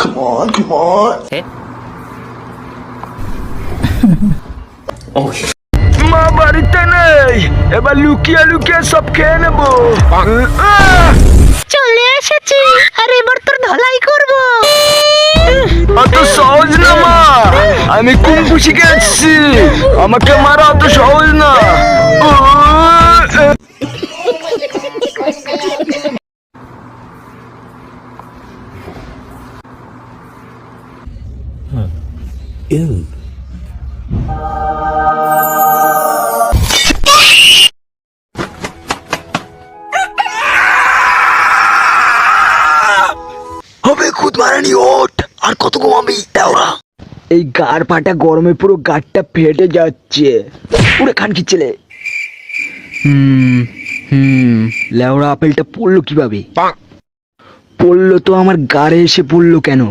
Come on, come on. Oh shit. মা বাড়িতে নেই, এবার লুকিয়ে লুকিয়ে সব খেয়ে নেবো। চলে এসেছি, আর এবার তোর ধলাই করবো। অত সহজ না মা, আমি কুম্ফু শিখে এসেছি, আমাকে মারা অত সহজ না। হবে খুদ মারানি, ওঠ, আর কত ঘুমাবি দেওরা। এই গাড় পাটা গরমে পুরো গাড়টা ফেটে যাচ্ছে, পুরো খানকি ছেলে। লেওড়া আপেলটা পড়লো কিভাবে? পড়লো তো আমার গাড়ে এসে পড়লো কেন?